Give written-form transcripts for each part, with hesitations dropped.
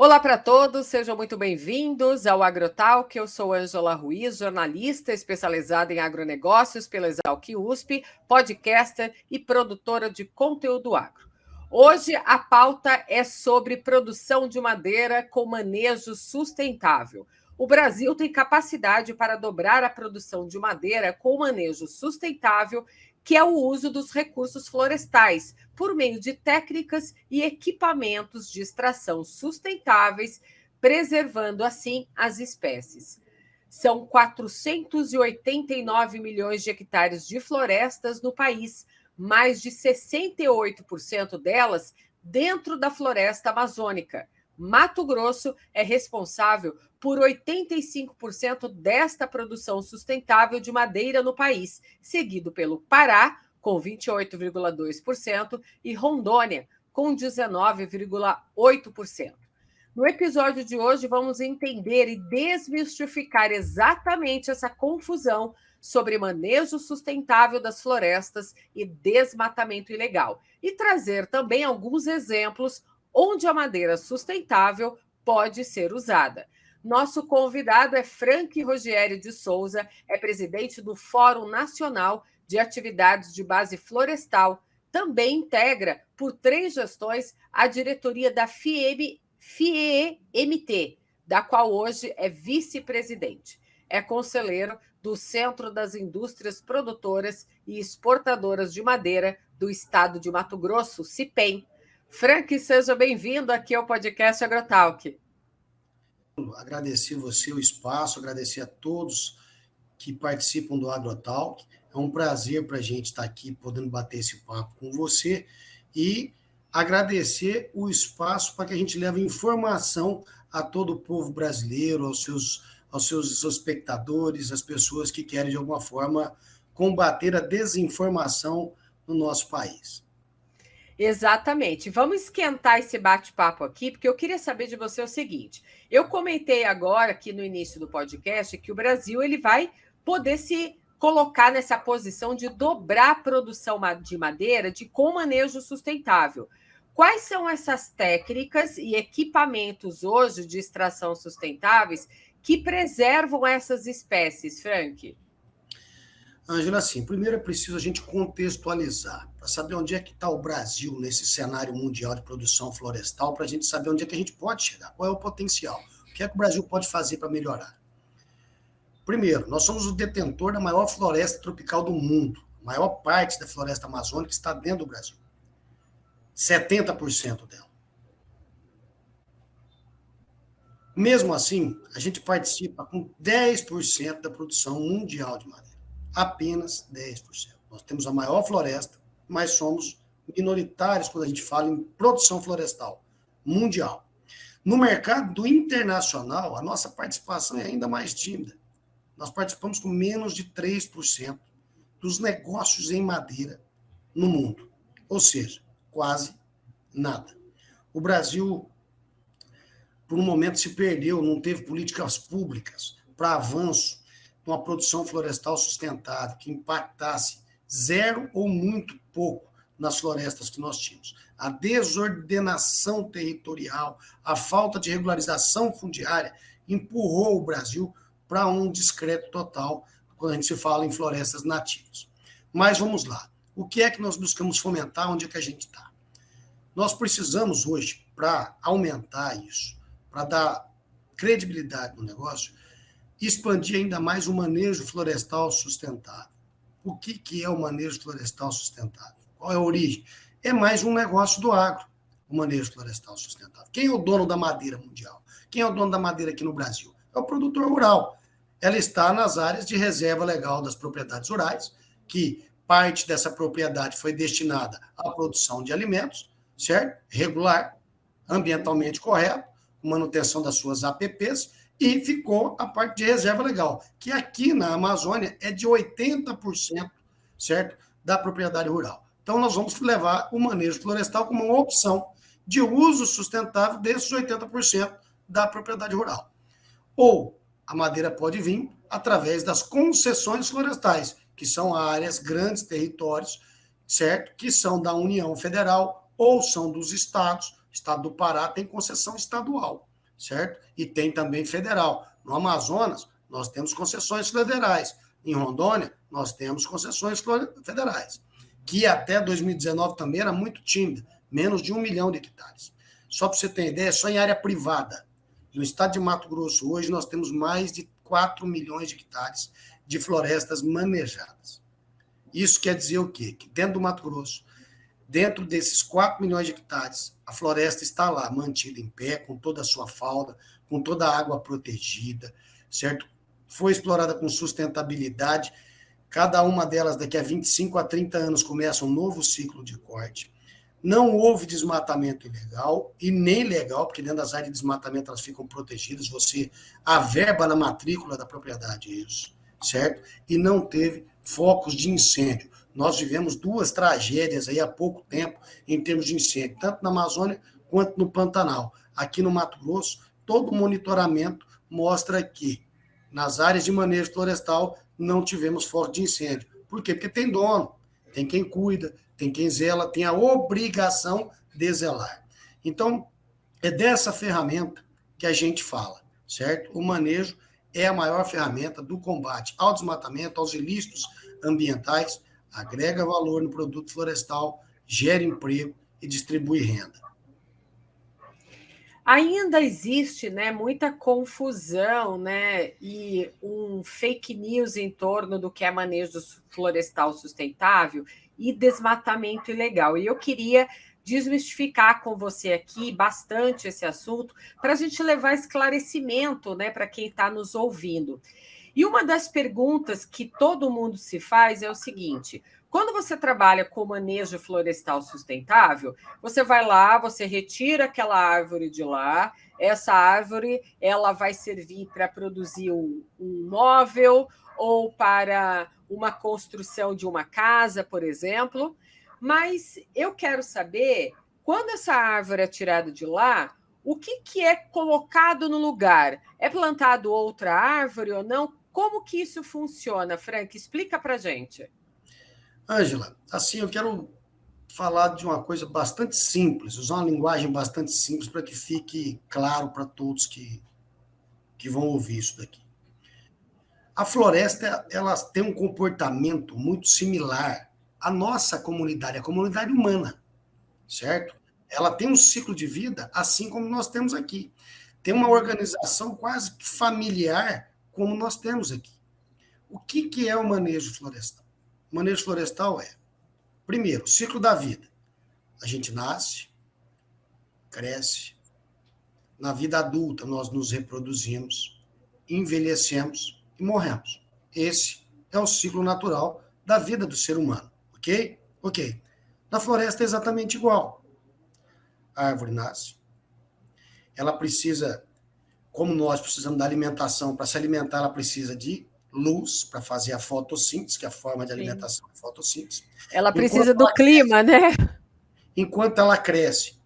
Olá para todos, sejam muito bem-vindos ao AgroTalk. Eu sou Ângela Ruiz, jornalista especializada em agronegócios pela Exalc USP, podcaster e produtora de conteúdo agro. Hoje a pauta é sobre produção de madeira com manejo sustentável. O Brasil tem capacidade para dobrar a produção de madeira com manejo sustentável, que é o uso dos recursos florestais, por meio de técnicas e equipamentos de extração sustentáveis, preservando assim as espécies. São 489 milhões de hectares de florestas no país, mais de 68% delas dentro da floresta amazônica. Mato Grosso é responsável por 85% desta produção sustentável de madeira no país, seguido pelo Pará, com 28,2%, e Rondônia, com 19,8%. No episódio de hoje, vamos entender e desmistificar exatamente essa confusão sobre manejo sustentável das florestas e desmatamento ilegal, e trazer também alguns exemplos onde a madeira sustentável pode ser usada. Nosso convidado é Frank Rogério de Souza, é presidente do Fórum Nacional de Atividades de Base Florestal. Também integra, por 3 gestões, a diretoria da FIEMT, da qual hoje é vice-presidente. É conselheiro do Centro das Indústrias Produtoras e Exportadoras de Madeira do Estado de Mato Grosso, CIPEM. Frank, seja bem-vindo aqui ao podcast AgroTalk. Agradecer você o espaço, agradecer a todos que participam do AgroTalk. É um prazer para a gente estar aqui, podendo bater esse papo com você e agradecer o espaço para que a gente leve informação a todo o povo brasileiro, aos seus espectadores, às pessoas que querem, de alguma forma, combater a desinformação no nosso país. Exatamente. Vamos esquentar esse bate-papo aqui, porque eu queria saber de você o seguinte. Eu comentei agora, aqui no início do podcast, que o Brasil ele vai poder se colocar nessa posição de dobrar a produção de madeira com manejo sustentável. Quais são essas técnicas e equipamentos hoje de extração sustentáveis que preservam essas espécies, Frank? Ângela, assim, primeiro é preciso a gente contextualizar, para saber onde é que está o Brasil nesse cenário mundial de produção florestal, para a gente saber onde é que a gente pode chegar, qual é o potencial, o que é que o Brasil pode fazer para melhorar. Primeiro, nós somos o detentor da maior floresta tropical do mundo, a maior parte da floresta amazônica está dentro do Brasil, 70% dela. Mesmo assim, a gente participa com 10% da produção mundial de madeira. Apenas 10%. Nós temos a maior floresta, mas somos minoritários quando a gente fala em produção florestal mundial. No mercado internacional, a nossa participação é ainda mais tímida. Nós participamos com menos de 3% dos negócios em madeira no mundo. Ou seja, quase nada. O Brasil, por um momento, se perdeu, não teve políticas públicas para avanço uma produção florestal sustentável, que impactasse zero ou muito pouco nas florestas que nós tínhamos. A desordenação territorial, a falta de regularização fundiária empurrou o Brasil para um descrédito total quando a gente se fala em florestas nativas. Mas vamos lá. O que é que nós buscamos fomentar? Onde é que a gente está? Nós precisamos hoje, para aumentar isso, para dar credibilidade no negócio, expandir ainda mais o manejo florestal sustentável. O que é o manejo florestal sustentável? Qual é a origem? É mais um negócio do agro, o manejo florestal sustentável. Quem é o dono da madeira mundial? Quem é o dono da madeira aqui no Brasil? É o produtor rural. Ela está nas áreas de reserva legal das propriedades rurais, que parte dessa propriedade foi destinada à produção de alimentos, certo? Regular, ambientalmente correto, com manutenção das suas APPs, e ficou a parte de reserva legal, que aqui na Amazônia é de 80%, certo? Da propriedade rural. Então, nós vamos levar o manejo florestal como uma opção de uso sustentável desses 80% da propriedade rural. Ou a madeira pode vir através das concessões florestais, que são áreas, grandes territórios, certo? Que são da União Federal ou são dos estados. O estado do Pará tem concessão estadual. certo? E tem também federal. No Amazonas, nós temos concessões federais. Em Rondônia, nós temos concessões federais, que até 2019 também era muito tímida, menos de 1 milhão de hectares. Só para você ter ideia, só em área privada. No estado de Mato Grosso, hoje, nós temos mais de 4 milhões de hectares de florestas manejadas. Isso quer dizer o quê? Que dentro do Mato Grosso, dentro desses 4 milhões de hectares, a floresta está lá, mantida em pé, com toda a sua fauna, com toda a água protegida, certo? Foi explorada com sustentabilidade. Cada uma delas, daqui a 25 a 30 anos, começa um novo ciclo de corte. Não houve desmatamento ilegal e nem legal, porque dentro das áreas de desmatamento elas ficam protegidas, você averba na matrícula da propriedade isso, certo? E não teve focos de incêndio. Nós vivemos 2 tragédias aí há pouco tempo em termos de incêndio, tanto na Amazônia quanto no Pantanal. Aqui no Mato Grosso, todo o monitoramento mostra que nas áreas de manejo florestal não tivemos foco de incêndio. Por quê? Porque tem dono, tem quem cuida, tem quem zela, tem a obrigação de zelar. Então, é dessa ferramenta que a gente fala, certo? O manejo é a maior ferramenta do combate ao desmatamento, aos ilícitos ambientais, agrega valor no produto florestal, gera emprego e distribui renda. Ainda existe, né, muita confusão, né, e um fake news em torno do que é manejo florestal sustentável e desmatamento ilegal. E eu queria desmistificar com você aqui bastante esse assunto para a gente levar esclarecimento, né, para quem está nos ouvindo. E uma das perguntas que todo mundo se faz é o seguinte: quando você trabalha com manejo florestal sustentável, você vai lá, você retira aquela árvore de lá, essa árvore ela vai servir para produzir um móvel ou para uma construção de uma casa, por exemplo. Mas eu quero saber, quando essa árvore é tirada de lá, o que é colocado no lugar? É plantado outra árvore ou não? Como que isso funciona, Frank? Explica para a gente. Ângela, assim, eu quero falar de uma coisa bastante simples, usar uma linguagem bastante simples para que fique claro para todos que vão ouvir isso daqui. A floresta, ela tem um comportamento muito similar à nossa comunidade, a comunidade humana, certo? Ela tem um ciclo de vida assim como nós temos aqui. Tem uma organização quase familiar como nós temos aqui. O que é o manejo florestal? O manejo florestal é, primeiro, o ciclo da vida. A gente nasce, cresce. Na vida adulta, nós nos reproduzimos, envelhecemos e morremos. Esse é o ciclo natural da vida do ser humano, ok? Ok. Na floresta é exatamente igual. A árvore nasce, ela precisa, como nós precisamos da alimentação, para se alimentar, ela precisa de luz para fazer a fotossíntese, que é a forma de alimentação é a fotossíntese. Ela precisa do clima, né? Enquanto ela cresce,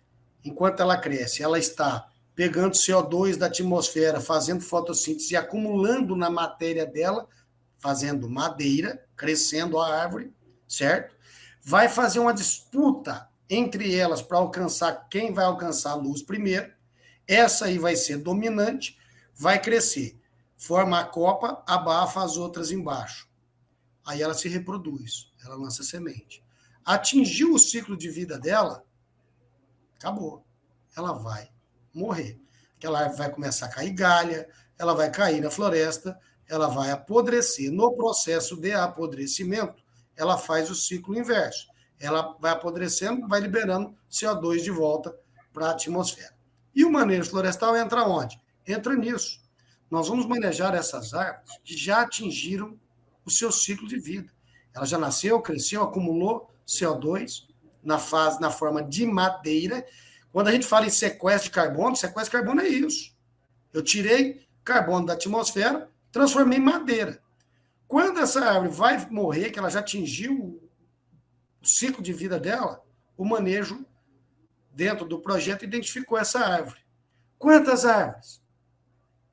ela está pegando CO2 da atmosfera, fazendo fotossíntese e acumulando na matéria dela, fazendo madeira, crescendo a árvore, certo? Vai fazer uma disputa entre elas para alcançar quem vai alcançar a luz primeiro. Essa aí vai ser dominante, vai crescer, forma a copa, abafa as outras embaixo. Aí ela se reproduz, ela lança semente. Atingiu o ciclo de vida dela, acabou. Ela vai morrer. Aquela árvore vai começar a cair galha, ela vai cair na floresta, ela vai apodrecer. No processo de apodrecimento, ela faz o ciclo inverso. Ela vai apodrecendo, vai liberando CO2 de volta para a atmosfera. E o manejo florestal entra onde? Entra nisso. Nós vamos manejar essas árvores que já atingiram o seu ciclo de vida. Ela já nasceu, cresceu, acumulou CO2 na forma de madeira. Quando a gente fala em sequestro de carbono é isso. Eu tirei carbono da atmosfera, transformei em madeira. Quando essa árvore vai morrer, que ela já atingiu o ciclo de vida dela, o manejo dentro do projeto identificou essa árvore. Quantas árvores?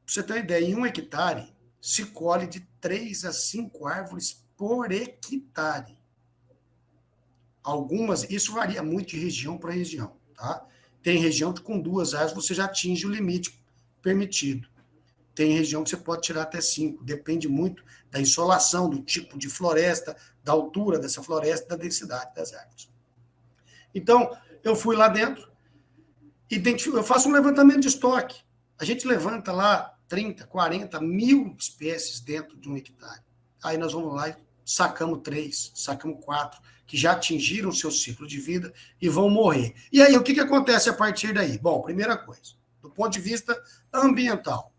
Para você ter uma ideia, em 1 hectare se colhe de 3 a 5 árvores por hectare. Algumas, isso varia muito de região para região, tá? Tem região que com 2 árvores você já atinge o limite permitido. Tem região que você pode tirar até 5, depende muito da insolação, do tipo de floresta, da altura dessa floresta, da densidade das árvores. Então, eu fui lá dentro, eu faço um levantamento de estoque. A gente levanta lá 30, 40, 1.000 espécies dentro de um hectare. Aí nós vamos lá e sacamos 3, sacamos 4, que já atingiram o seu ciclo de vida e vão morrer. E aí, o que acontece a partir daí? Bom, primeira coisa, do ponto de vista ambiental,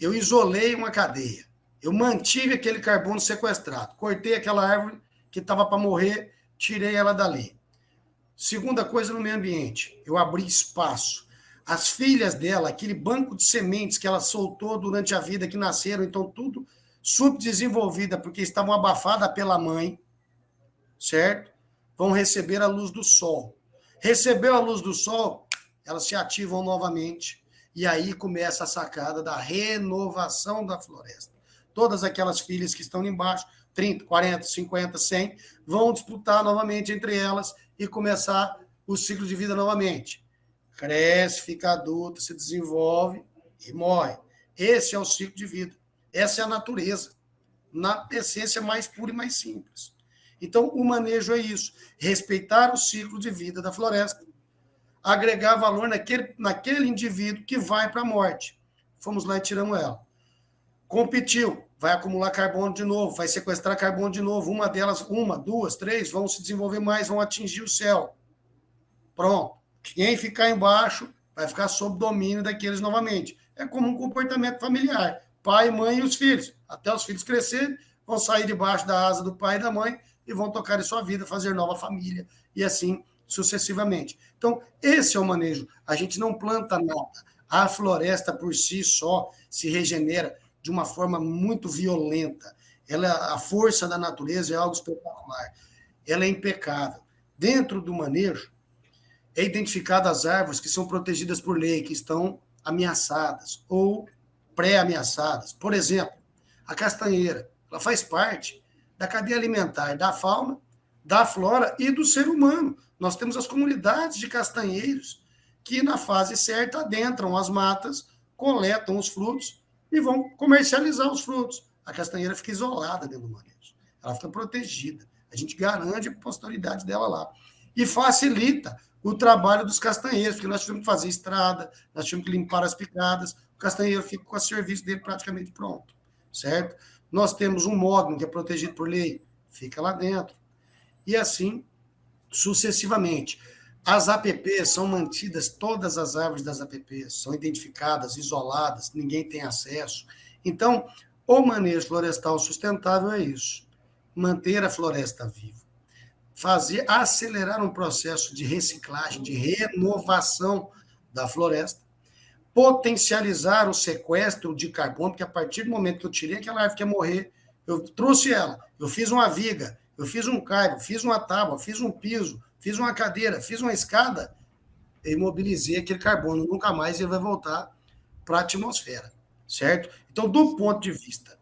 eu isolei uma cadeia, eu mantive aquele carbono sequestrado, cortei aquela árvore que estava para morrer, tirei ela dali. Segunda coisa no meio ambiente, eu abri espaço. As filhas dela, aquele banco de sementes que ela soltou durante a vida, que nasceram, então tudo subdesenvolvida, porque estavam abafadas pela mãe, certo? Vão receber a luz do sol. Recebeu a luz do sol, elas se ativam novamente, e aí começa a sacada da renovação da floresta. Todas aquelas filhas que estão embaixo, 30, 40, 50, 100, vão disputar novamente entre elas e começar o ciclo de vida novamente. Cresce, fica adulto, se desenvolve e morre. Esse é o ciclo de vida. Essa é a natureza, na essência mais pura e mais simples. Então, o manejo é isso, respeitar o ciclo de vida da floresta, agregar valor naquele indivíduo que vai para a morte. Fomos lá e tiramos ela. Competiu, vai acumular carbono de novo, vai sequestrar carbono de novo. Uma delas, 1, 2, 3, vão se desenvolver mais, vão atingir o céu. Pronto. Quem ficar embaixo vai ficar sob domínio daqueles novamente. É como um comportamento familiar. Pai, mãe e os filhos. Até os filhos crescerem, vão sair debaixo da asa do pai e da mãe e vão tocar em sua vida, fazer nova família, e assim sucessivamente. Então, esse é o manejo. A gente não planta nada. A floresta, por si só, se regenera de uma forma muito violenta. A força da natureza é algo espetacular. Ela é impecável. Dentro do manejo, é identificado as árvores que são protegidas por lei, que estão ameaçadas ou pré-ameaçadas. Por exemplo, a castanheira, ela faz parte da cadeia alimentar da fauna, da flora e do ser humano. Nós temos as comunidades de castanheiros que, na fase certa, adentram as matas, coletam os frutos e vão comercializar os frutos. A castanheira fica isolada dentro do manejo. Ela fica protegida. A gente garante a posterioridade dela lá. E facilita o trabalho dos castanheiros, porque nós tivemos que fazer estrada, nós tivemos que limpar as picadas, o castanheiro fica com o serviço dele praticamente pronto, certo? Nós temos um mogno que é protegido por lei, fica lá dentro. E assim, sucessivamente. As APPs são mantidas, todas as árvores das APPs são identificadas, isoladas, ninguém tem acesso. Então, o manejo florestal sustentável é isso, manter a floresta viva. Acelerar um processo de reciclagem, de renovação da floresta, potencializar o sequestro de carbono, porque a partir do momento que eu tirei aquela árvore que ia morrer, eu trouxe ela, eu fiz uma viga, eu fiz um caibo, fiz uma tábua, fiz um piso, fiz uma cadeira, fiz uma escada, eu imobilizei aquele carbono, nunca mais ele vai voltar para a atmosfera, certo? Então, do ponto de vista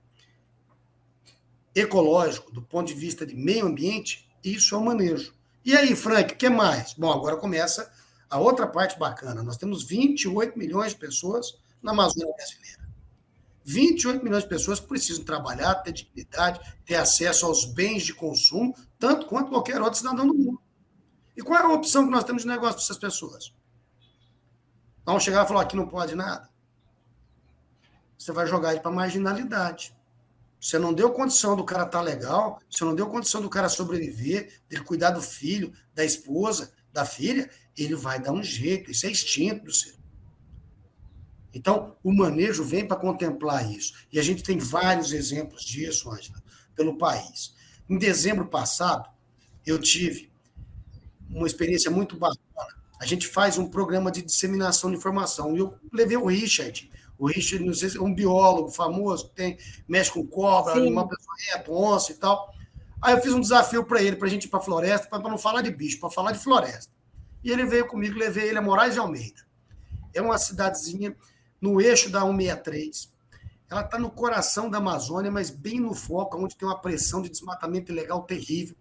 ecológico, do ponto de vista de meio ambiente, isso é o manejo. E aí, Frank, o que mais? Bom, agora começa a outra parte bacana. Nós temos 28 milhões de pessoas na Amazônia brasileira. 28 milhões de pessoas que precisam trabalhar, ter dignidade, ter acesso aos bens de consumo, tanto quanto qualquer outro cidadão do mundo. E qual é a opção que nós temos de negócio para essas pessoas? Vamos chegar e falar que não pode nada? Você vai jogar ele para a marginalidade. Você não deu condição do cara estar legal, você não deu condição do cara sobreviver, dele cuidar do filho, da esposa, da filha, ele vai dar um jeito, isso é instinto do ser. Então, o manejo vem para contemplar isso. E a gente tem vários exemplos disso, Ângela, pelo país. Em dezembro passado, eu tive uma experiência muito bacana. A gente faz um programa de disseminação de informação. E eu levei o Richard, não sei se é um biólogo famoso, que mexe com cobra, uma onça e tal. Aí eu fiz um desafio para ele, para a gente ir para a floresta, para não falar de bicho, para falar de floresta. E ele veio comigo, levei ele a Moraes de Almeida. É uma cidadezinha no eixo da 163. Ela está no coração da Amazônia, mas bem no foco, onde tem uma pressão de desmatamento ilegal terrível,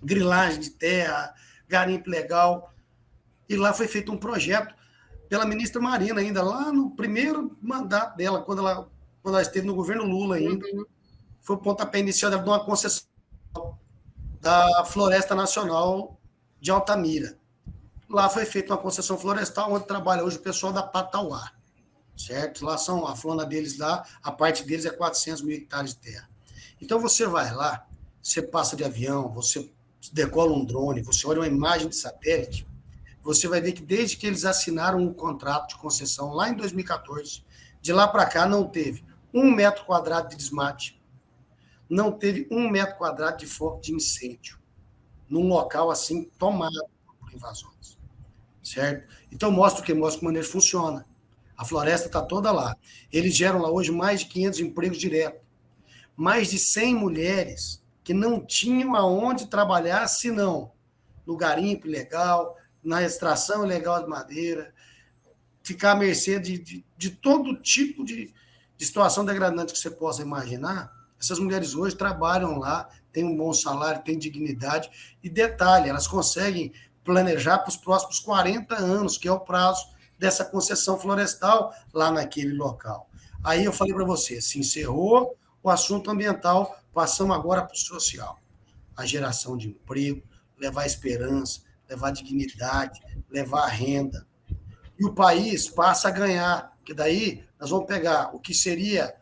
grilagem de terra, garimpo ilegal. E lá foi feito um projeto pela ministra Marina ainda, lá no primeiro mandato dela, quando ela esteve no governo Lula ainda. Uhum. Foi o pontapé inicial de uma concessão da Floresta Nacional de Altamira. Lá foi feita uma concessão florestal, onde trabalha hoje o pessoal da Patauá, certo? Lá são, a flora deles lá, a parte deles é 400 mil hectares de terra. Então você vai lá, você passa de avião, você decola um drone, você olha uma imagem de satélite, você vai ver que desde que eles assinaram um contrato de concessão lá em 2014, de lá para cá não teve 1 metro quadrado de desmate, não teve 1 metro quadrado de foco de incêndio, num local assim tomado por invasões, certo? Então mostra o que? Mostra que o manejo funciona. A floresta está toda lá. Eles geram lá hoje mais de 500 empregos diretos. Mais de 100 mulheres que não tinham aonde trabalhar, senão no garimpo ilegal, na extração ilegal de madeira, ficar à mercê de todo tipo de situação degradante que você possa imaginar. Essas mulheres hoje trabalham lá, têm um bom salário, têm dignidade, e detalhe, elas conseguem planejar para os próximos 40 anos, que é o prazo dessa concessão florestal lá naquele local. Aí eu falei para você, se encerrou o assunto ambiental, passamos agora para o social. A geração de emprego, levar esperança, levar dignidade, levar renda. E o país passa a ganhar, que daí nós vamos pegar o que seria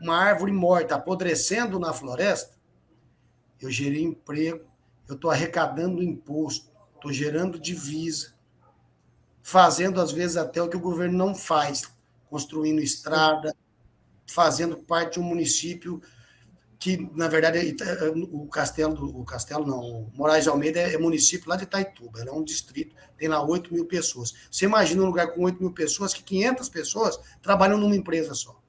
uma árvore morta apodrecendo na floresta, eu gerei emprego, eu estou arrecadando imposto, estou gerando divisa, fazendo às vezes até o que o governo não faz, construindo estrada, fazendo parte de um município que, na verdade, o Castelo não, o Moraes de Almeida é município lá de Itaituba, é um distrito, tem lá 8 mil pessoas. Você imagina um lugar com 8 mil pessoas, que 500 pessoas trabalham numa empresa só.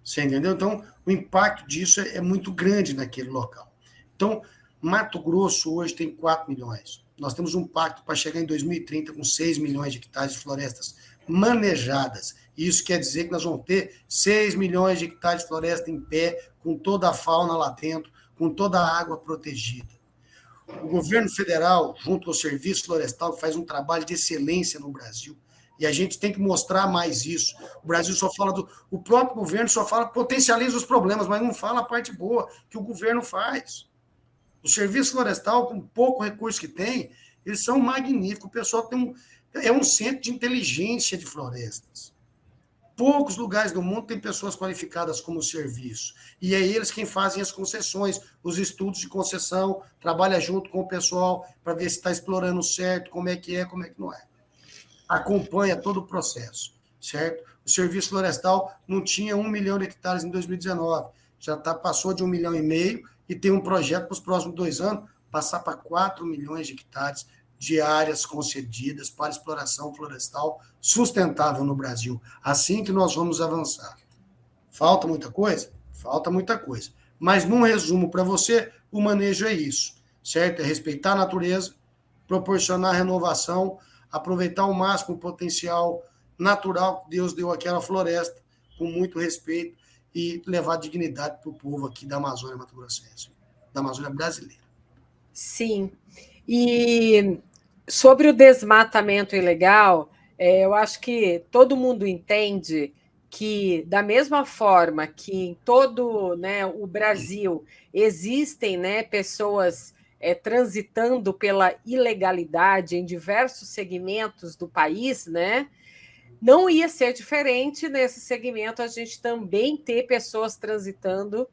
Você entendeu? Então, o impacto disso é muito grande naquele local. Então, Mato Grosso hoje tem 4 milhões. Nós temos um pacto para chegar em 2030 com 6 milhões de hectares de florestas manejadas. Isso quer dizer que nós vamos ter 6 milhões de hectares de floresta em pé, com toda a fauna lá dentro, com toda a água protegida. O governo federal, junto ao Serviço Florestal, faz um trabalho de excelência no Brasil. E a gente tem que mostrar mais isso. O Brasil só fala do. O próprio governo só fala, potencializa os problemas, mas não fala a parte boa que o governo faz. O Serviço Florestal, com pouco recurso que tem, eles são magníficos. O pessoal é um centro de inteligência de florestas. Poucos lugares do mundo têm pessoas qualificadas como serviço. E é eles quem fazem as concessões, os estudos de concessão, trabalha junto com o pessoal para ver se está explorando certo, como é, como é que não é. Acompanha todo o processo, certo? O Serviço Florestal não tinha 1 milhão de hectares em 2019, já passou de 1,5 milhão e tem um projeto para os próximos 2 anos passar para 4 milhões de hectares de áreas concedidas para exploração florestal sustentável no Brasil. Assim que nós vamos avançar. Falta muita coisa? Falta muita coisa. Mas, num resumo para você, o manejo é isso, certo? É respeitar a natureza, proporcionar renovação, aproveitar ao máximo o potencial natural que Deus deu àquela floresta, com muito respeito, e levar dignidade para o povo aqui da Amazônia Mato-Grossense, da Amazônia brasileira. Sim. E sobre o desmatamento ilegal, eu acho que todo mundo entende que, da mesma forma que em todo, né, o Brasil existem, né, pessoas transitando pela ilegalidade em diversos segmentos do país, né, não ia ser diferente nesse segmento a gente também ter pessoas transitando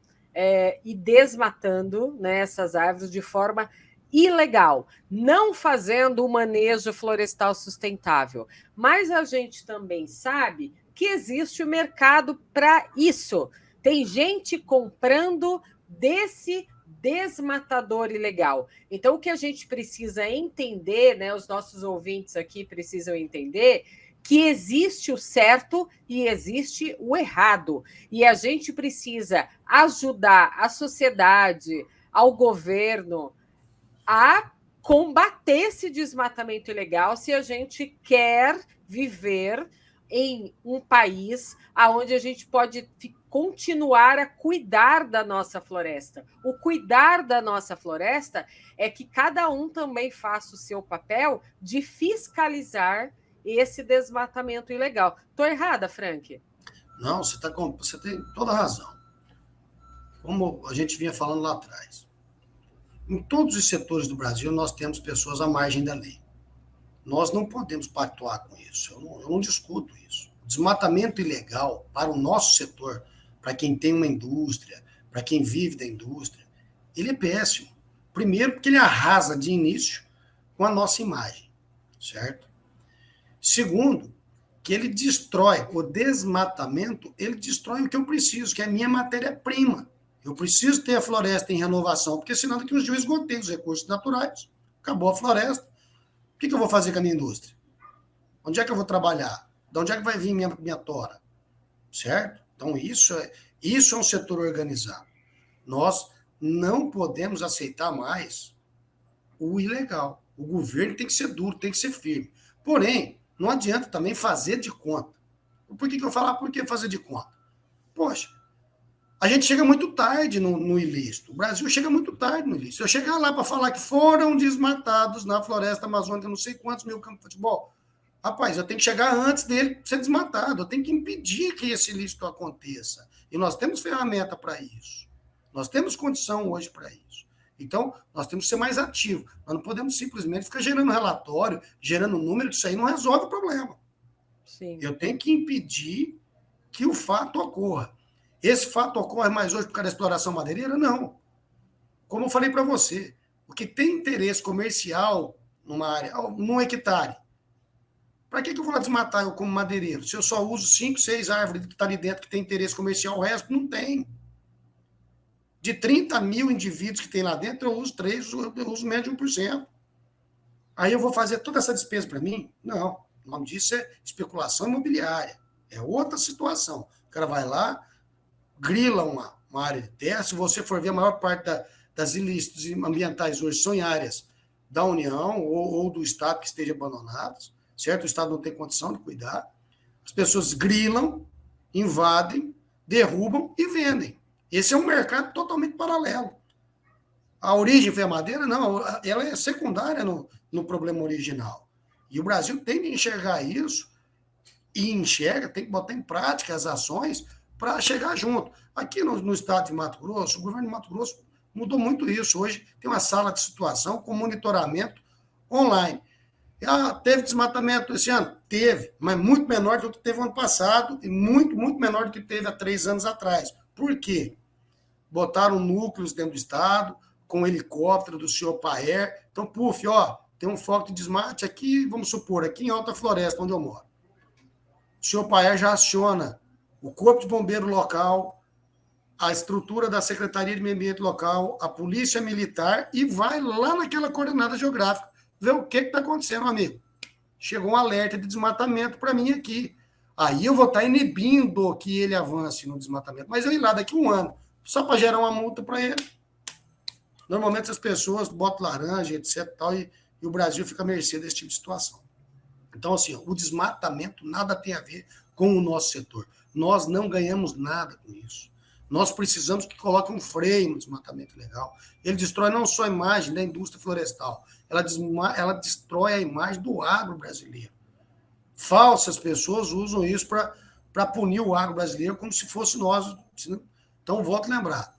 e desmatando, né, essas árvores de forma ilegal, não fazendo o manejo florestal sustentável. Mas a gente também sabe que existe o mercado para isso. Tem gente comprando desse desmatador ilegal. Então, o que a gente precisa entender, né, os nossos ouvintes aqui precisam entender, que existe o certo e existe o errado. E a gente precisa ajudar a sociedade, ao governo, a combater esse desmatamento ilegal se a gente quer viver em um país onde a gente pode continuar a cuidar da nossa floresta. O cuidar da nossa floresta é que cada um também faça o seu papel de fiscalizar esse desmatamento ilegal. Estou errada, Frank? Não, você tem toda a razão. Como a gente vinha falando lá atrás. Em todos os setores do Brasil, nós temos pessoas à margem da lei. Nós não podemos pactuar com isso. Eu não discuto isso. O desmatamento ilegal para o nosso setor, para quem tem uma indústria, para quem vive da indústria, ele é péssimo. Primeiro, porque ele arrasa de início com a nossa imagem, certo? Segundo, que ele destrói, o desmatamento, ele destrói o que eu preciso, que é a minha matéria-prima. Eu preciso ter a floresta em renovação, porque senão daqui uns dias eu esgotei os recursos naturais, acabou a floresta. O que eu vou fazer com a minha indústria? Onde é que eu vou trabalhar? De onde é que vai vir minha tora? Certo? Então, isso é um setor organizado. Nós não podemos aceitar mais o ilegal. O governo tem que ser duro, tem que ser firme. Porém, não adianta também fazer de conta. Por que eu falo? Por que fazer de conta? Poxa, a gente chega muito tarde no ilícito. O Brasil chega muito tarde no ilícito. Se eu chegar lá para falar que foram desmatados na floresta amazônica não sei quantos mil campos de futebol, rapaz, eu tenho que chegar antes dele ser desmatado. Eu tenho que impedir que esse ilícito aconteça. E nós temos ferramenta para isso. Nós temos condição hoje para isso. Então, nós temos que ser mais ativos. Nós não podemos simplesmente ficar gerando relatório, gerando número, que isso aí não resolve o problema. Sim. Eu tenho que impedir que o fato ocorra. Esse fato ocorre mais hoje por causa da exploração madeireira? Não. Como eu falei para você, o que tem interesse comercial numa área, num hectare, para que eu vou lá desmatar eu como madeireiro? Se eu só uso 5, 6 árvores que estão ali dentro que tem interesse comercial, o resto não tem. De 30 mil indivíduos que tem lá dentro, eu uso 3, eu uso menos de 1%. Aí eu vou fazer toda essa despesa para mim? Não. O nome disso é especulação imobiliária. É outra situação. O cara vai lá, grila uma área de terra. Se você for ver, a maior parte das ilícitos ambientais hoje são em áreas da União ou do Estado que estejam abandonadas, certo? O Estado não tem condição de cuidar. As pessoas grilam, invadem, derrubam e vendem. Esse é um mercado totalmente paralelo. A origem foi a madeira? Não, ela é secundária no problema original. E o Brasil tem que enxergar isso e enxerga, tem que botar em prática as ações para chegar junto. Aqui no estado de Mato Grosso, o governo de Mato Grosso mudou muito isso. Hoje tem uma sala de situação com monitoramento online. Teve desmatamento esse ano? Teve, mas muito menor do que teve ano passado e muito, muito menor do que teve há 3 anos atrás. Por quê? Botaram núcleos dentro do estado, com helicóptero do senhor Paer. Então, tem um foco de desmate aqui, vamos supor, aqui em Alta Floresta, onde eu moro. O senhor Paer já aciona o corpo de bombeiro local, a estrutura da Secretaria de Meio Ambiente local, a polícia militar e vai lá naquela coordenada geográfica ver o que está acontecendo, amigo. Chegou um alerta de desmatamento para mim aqui. Aí eu vou estar inibindo que ele avance no desmatamento. Mas eu ir lá daqui a 1 ano, só para gerar uma multa para ele. Normalmente as pessoas botam laranja, etc. E o Brasil fica à mercê desse tipo de situação. Então, assim, o desmatamento nada tem a ver com o nosso setor. Nós não ganhamos nada com isso. Nós precisamos que coloque um freio no desmatamento ilegal. Ele destrói não só a imagem da indústria florestal, ela destrói a imagem do agro brasileiro. Falsas pessoas usam isso para punir o agro brasileiro como se fosse nós. Então, volto a lembrar,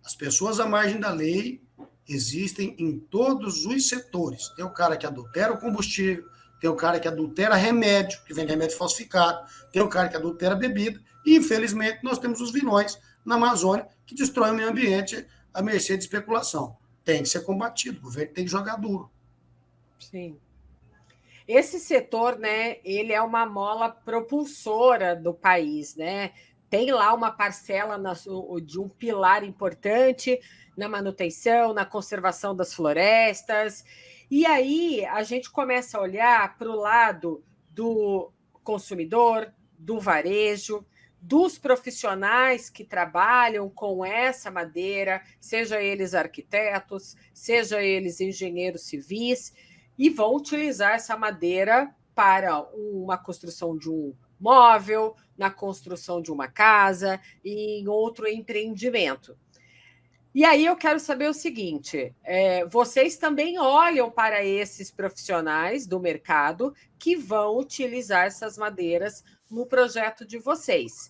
as pessoas à margem da lei existem em todos os setores. Tem o cara que adultera o combustível, tem o cara que adultera remédio, que vende remédio falsificado, tem o cara que adultera bebida, e, infelizmente, nós temos os vilões na Amazônia que destroem o meio ambiente à mercê de especulação. Tem que ser combatido, o governo tem que jogar duro. Sim. Esse setor, né, ele é uma mola propulsora do país, né? Tem lá uma parcela de um pilar importante na manutenção, na conservação das florestas. E aí a gente começa a olhar para o lado do consumidor, do varejo, dos profissionais que trabalham com essa madeira, seja eles arquitetos, seja eles engenheiros civis, e vão utilizar essa madeira para uma construção de um móvel, na construção de uma casa e em outro empreendimento. E aí eu quero saber o seguinte: vocês também olham para esses profissionais do mercado que vão utilizar essas madeiras no projeto de vocês.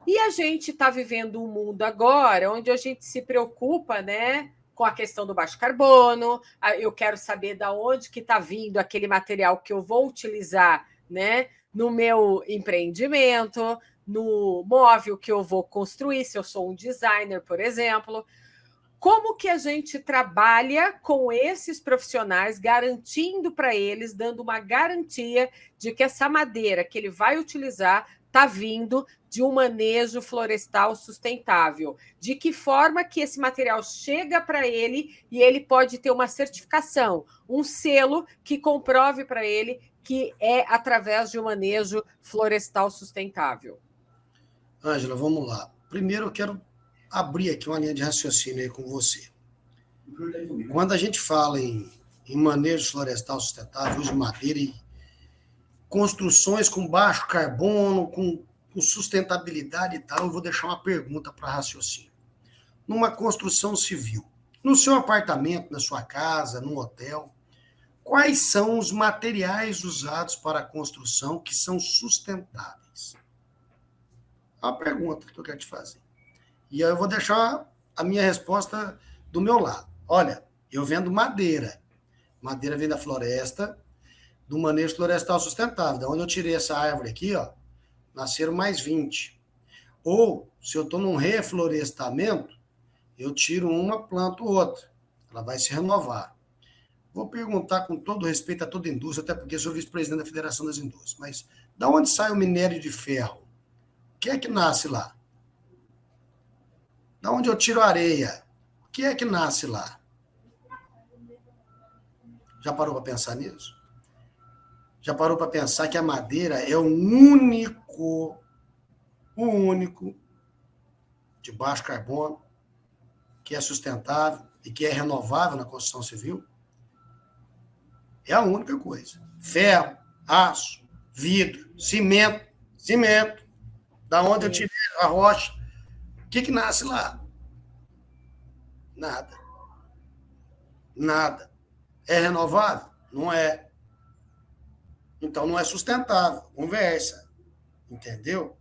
E a gente está vivendo um mundo agora onde a gente se preocupa, né, com a questão do baixo carbono. Eu quero saber de onde que está vindo aquele material que eu vou utilizar, né, no meu empreendimento, no móvel que eu vou construir, se eu sou um designer, por exemplo. Como que a gente trabalha com esses profissionais, garantindo para eles, dando uma garantia de que essa madeira que ele vai utilizar está vindo de um manejo florestal sustentável? De que forma que esse material chega para ele e ele pode ter uma certificação, um selo que comprove para ele que é através de um manejo florestal sustentável? Ângela, vamos lá. Primeiro eu quero abrir aqui uma linha de raciocínio aí com você. Quando a gente fala em manejo florestal sustentável, uso de madeira e construções com baixo carbono, com sustentabilidade e tal, eu vou deixar uma pergunta para raciocínio. Numa construção civil, no seu apartamento, na sua casa, num hotel, quais são os materiais usados para a construção que são sustentáveis? É uma pergunta que eu quero te fazer. E aí eu vou deixar a minha resposta do meu lado. Olha, eu vendo madeira. Madeira vem da floresta, do manejo florestal sustentável. Da onde eu tirei essa árvore aqui, ó, nasceram mais 20. Ou, se eu estou num reflorestamento, eu tiro uma, planto outra. Ela vai se renovar. Vou perguntar com todo respeito a toda a indústria, até porque sou vice-presidente da Federação das Indústrias, mas da onde sai o minério de ferro? O que é que nasce lá? Da onde eu tiro areia? O que é que nasce lá? Já parou para pensar nisso? Já parou para pensar que a madeira é o único de baixo carbono, que é sustentável e que é renovável na construção civil? É a única coisa. Ferro, aço, vidro, cimento. Da onde eu tirei a rocha. O que nasce lá? Nada. É renovável? Não é. Então não é sustentável. Conversa. Entendeu?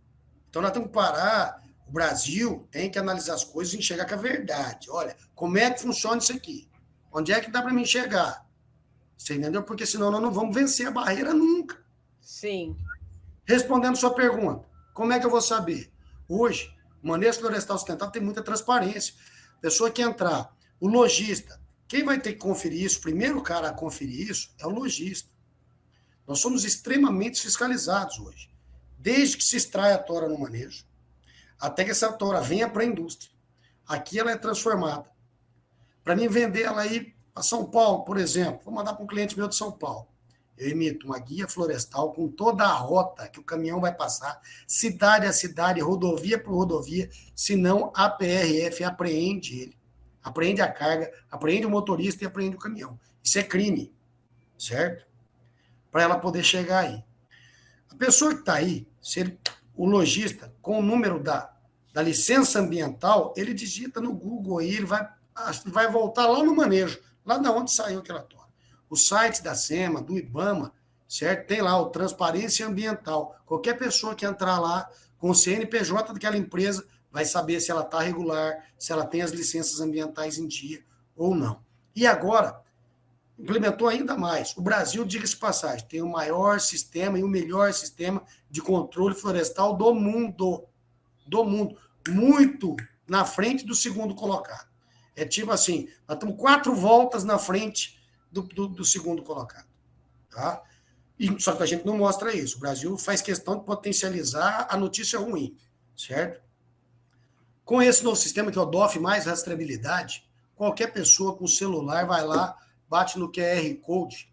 Então nós temos que parar. O Brasil tem que analisar as coisas e enxergar com a verdade. Olha, como é que funciona isso aqui? Onde é que dá para mim chegar? Você entendeu? Porque senão nós não vamos vencer a barreira nunca. Sim. Respondendo sua pergunta, como é que eu vou saber? Hoje, o manejo florestal sustentável tem muita transparência. A pessoa que entrar, o lojista, quem vai ter que conferir isso, o primeiro cara a conferir isso é o lojista. Nós somos extremamente fiscalizados hoje. Desde que se extrai a tora no manejo, até que essa tora venha para a indústria. Aqui ela é transformada. Para mim vender ela aí para São Paulo, por exemplo, vou mandar para um cliente meu de São Paulo. Eu emito uma guia florestal com toda a rota que o caminhão vai passar, cidade a cidade, rodovia por rodovia, senão a PRF apreende ele. Apreende a carga, apreende o motorista e apreende o caminhão. Isso é crime, certo? Para ela poder chegar aí. A pessoa que está aí, o lojista, com o número da licença ambiental, ele digita no Google aí, ele vai voltar lá no manejo, lá de onde saiu aquela tora. O site da SEMA, do IBAMA, certo? Tem lá o Transparência Ambiental. Qualquer pessoa que entrar lá com o CNPJ daquela empresa vai saber se ela está regular, se ela tem as licenças ambientais em dia ou não. E agora, implementou ainda mais. O Brasil, diga-se de passagem, tem o maior sistema e o melhor sistema de controle florestal do mundo. Do mundo. Muito na frente do segundo colocado. É tipo assim, nós estamos 4 voltas na frente do segundo colocado. Tá? Só que a gente não mostra isso. O Brasil faz questão de potencializar a notícia ruim, certo? Com esse novo sistema, que é o DOF mais rastreabilidade, qualquer pessoa com celular vai lá, bate no QR Code,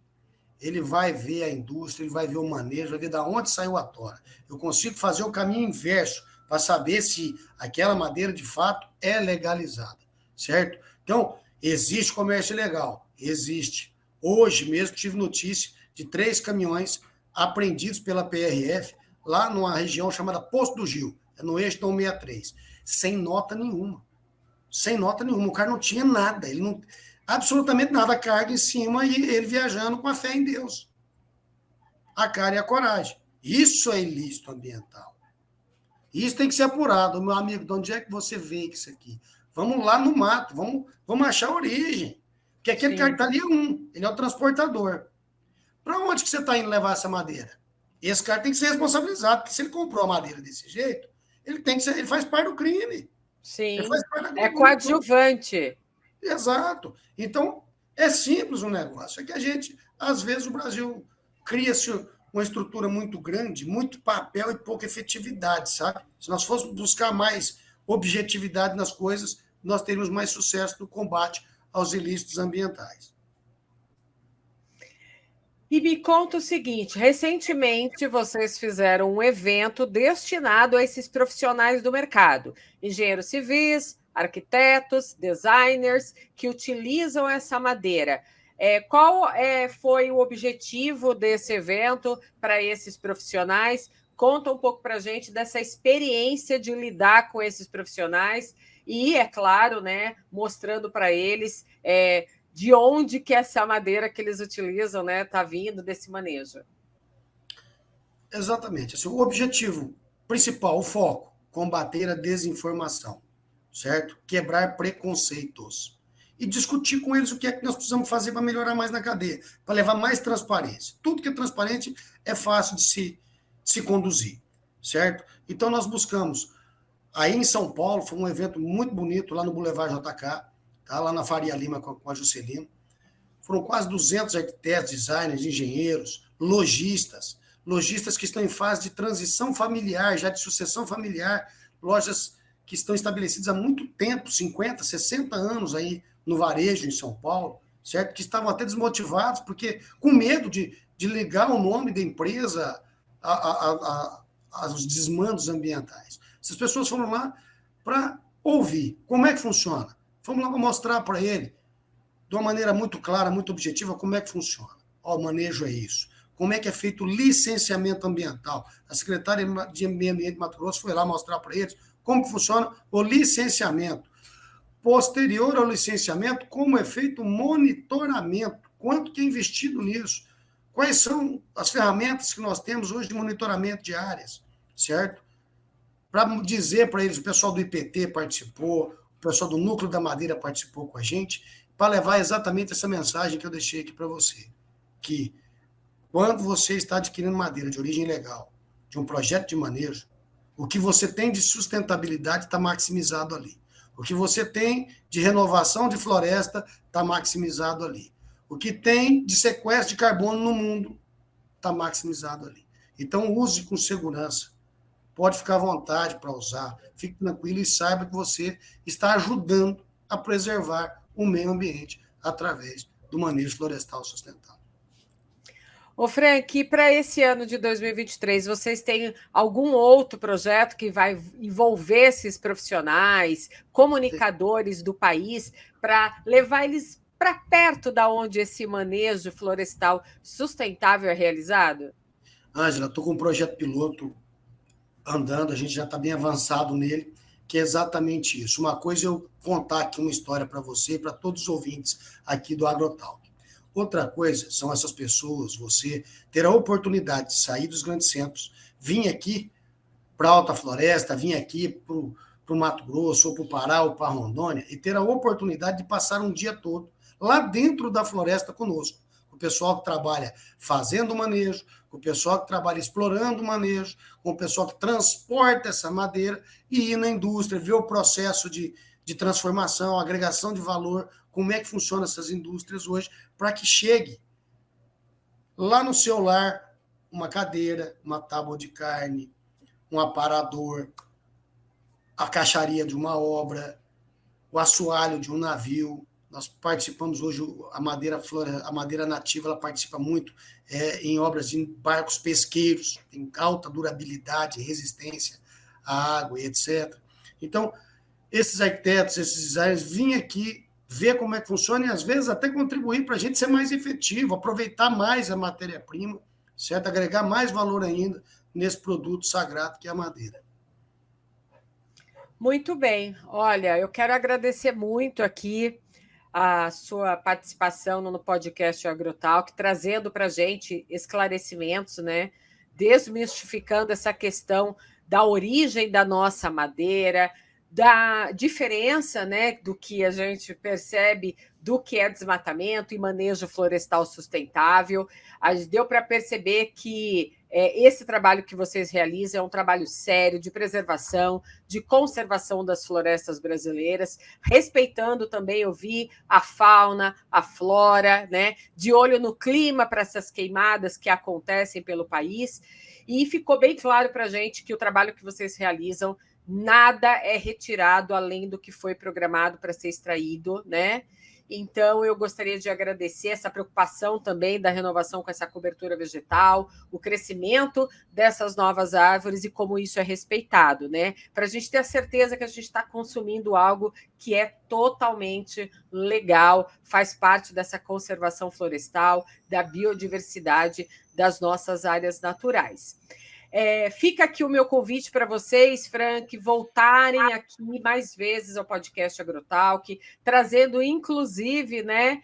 ele vai ver a indústria, ele vai ver o manejo, vai ver de onde saiu a tora. Eu consigo fazer o caminho inverso para saber se aquela madeira, de fato, é legalizada, certo? Então, existe comércio ilegal? Existe. Hoje mesmo tive notícia de 3 caminhões apreendidos pela PRF lá numa região chamada Poço do Gil, no eixo da 163, sem nota nenhuma. sem nota nenhuma. O cara não tinha nada, ele não, absolutamente nada, carga em cima e ele viajando com a fé em Deus. A cara e a coragem. Isso é ilícito ambiental. Isso tem que ser apurado. Meu amigo, de onde é que você vê isso aqui? Vamos lá no mato, vamos achar a origem. Porque aquele cara que está ali é ele é o transportador. Para onde que você está indo levar essa madeira? Esse cara tem que ser responsabilizado, porque se ele comprou a madeira desse jeito, ele faz parte do crime. Sim, ele faz parte é coadjuvante. Exato. Então, é simples o negócio. É que a gente, às vezes, o Brasil cria-se uma estrutura muito grande, muito papel e pouca efetividade, sabe? Se nós fôssemos buscar mais objetividade nas coisas, nós teríamos mais sucesso no combate aos ilícitos ambientais. E me conta o seguinte: recentemente vocês fizeram um evento destinado a esses profissionais do mercado, engenheiros civis, arquitetos, designers, que utilizam essa madeira. Qual foi o objetivo desse evento para esses profissionais? Conta um pouco para a gente dessa experiência de lidar com esses profissionais e, é claro, né, mostrando para eles de onde que essa madeira que eles utilizam está vindo desse manejo. Exatamente. Assim, o objetivo principal, o foco, combater a desinformação, certo? Quebrar preconceitos. E discutir com eles o que é que nós precisamos fazer para melhorar mais na cadeia, para levar mais transparência. Tudo que é transparente é fácil de se conduzir, certo? Então, nós buscamos, aí em São Paulo, foi um evento muito bonito, lá no Boulevard JK, tá? Lá na Faria Lima com a Juscelino. Foram quase 200 arquitetos, designers, engenheiros, lojistas que estão em fase de transição familiar, já de sucessão familiar, lojas que estão estabelecidas há muito tempo, 50, 60 anos aí no varejo em São Paulo, certo? Que estavam até desmotivados, porque com medo de ligar o nome da empresa aos desmandos ambientais. Essas pessoas foram lá para ouvir como é que funciona. Fomos lá para mostrar para ele, de uma maneira muito clara, muito objetiva, como é que funciona. Ó, o manejo é isso. Como é que é feito o licenciamento ambiental. A secretária de Meio Ambiente de Mato Grosso foi lá mostrar para eles como que funciona o licenciamento. Posterior ao licenciamento, como é feito o monitoramento, quanto que é investido nisso, quais são as ferramentas que nós temos hoje de monitoramento de áreas, certo? Para dizer para eles, o pessoal do IPT participou, o pessoal do Núcleo da Madeira participou com a gente, para levar exatamente essa mensagem que eu deixei aqui para você, que quando você está adquirindo madeira de origem legal, de um projeto de manejo, o que você tem de sustentabilidade está maximizado ali. O que você tem de renovação de floresta está maximizado ali. O que tem de sequestro de carbono no mundo está maximizado ali. Então, use com segurança. Pode ficar à vontade para usar. Fique tranquilo e saiba que você está ajudando a preservar o meio ambiente através do manejo florestal sustentável. Ô, Frank, para esse ano de 2023, vocês têm algum outro projeto que vai envolver esses profissionais, comunicadores do país, para levar eles para perto da onde esse manejo florestal sustentável é realizado? Ângela, estou com um projeto piloto andando, a gente já está bem avançado nele, que é exatamente isso. Uma coisa é eu contar aqui uma história para você e para todos os ouvintes aqui do AgroTalk. Outra coisa são essas pessoas, você ter a oportunidade de sair dos grandes centros, vir aqui para a Alta Floresta, vir aqui para o Mato Grosso, ou para o Pará, ou para a Rondônia, e ter a oportunidade de passar um dia todo lá dentro da floresta conosco. O pessoal que trabalha fazendo o manejo, o pessoal que trabalha explorando o manejo, com o pessoal que transporta essa madeira e ir na indústria, ver o processo de transformação, agregação de valor, como é que funcionam essas indústrias hoje, para que chegue lá no seu lar uma cadeira, uma tábua de carne, um aparador, a caixaria de uma obra, o assoalho de um navio. Nós participamos hoje, a madeira nativa, ela participa muito em obras de barcos pesqueiros, em alta durabilidade, resistência à água e etc. Então, esses arquitetos, esses designers, vêm aqui ver como é que funciona e, às vezes, até contribuir para a gente ser mais efetivo, aproveitar mais a matéria-prima, certo? Agregar mais valor ainda nesse produto sagrado que é a madeira. Muito bem. Olha, eu quero agradecer muito aqui a sua participação no podcast Agrotalk, trazendo para a gente esclarecimentos, né? Desmistificando essa questão da origem da nossa madeira, da diferença, né, do que a gente percebe do que é desmatamento e manejo florestal sustentável. Deu para perceber que esse trabalho que vocês realizam é um trabalho sério de preservação, de conservação das florestas brasileiras, respeitando também, eu vi, a fauna, a flora, né? De olho no clima para essas queimadas que acontecem pelo país. E ficou bem claro para a gente que o trabalho que vocês realizam, nada é retirado além do que foi programado para ser extraído, né? Então, eu gostaria de agradecer essa preocupação também da renovação com essa cobertura vegetal, o crescimento dessas novas árvores e como isso é respeitado, né? Para a gente ter a certeza que a gente está consumindo algo que é totalmente legal, faz parte dessa conservação florestal, da biodiversidade das nossas áreas naturais. Fica aqui o meu convite para vocês, Frank, voltarem aqui mais vezes ao podcast Agrotalk, trazendo, inclusive, né,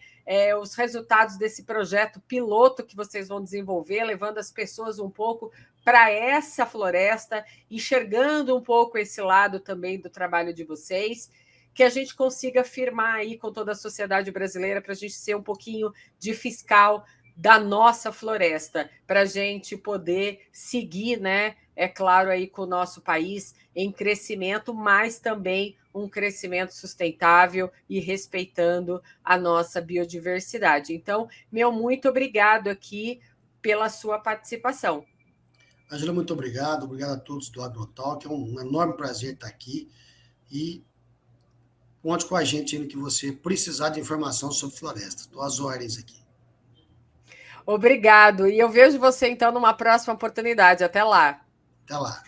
os resultados desse projeto piloto que vocês vão desenvolver, levando as pessoas um pouco para essa floresta, enxergando um pouco esse lado também do trabalho de vocês, que a gente consiga firmar aí com toda a sociedade brasileira para a gente ser um pouquinho de fiscal da nossa floresta, para a gente poder seguir, né? É claro, aí com o nosso país em crescimento, mas também um crescimento sustentável e respeitando a nossa biodiversidade. Então, meu muito obrigado aqui pela sua participação. Angela, muito obrigado. Obrigado a todos do Agrotalk. É um enorme prazer estar aqui. E conte com a gente no que você precisar de informação sobre floresta. Estou às ordens aqui. Obrigado. E eu vejo você, então, numa próxima oportunidade. Até lá. Até lá.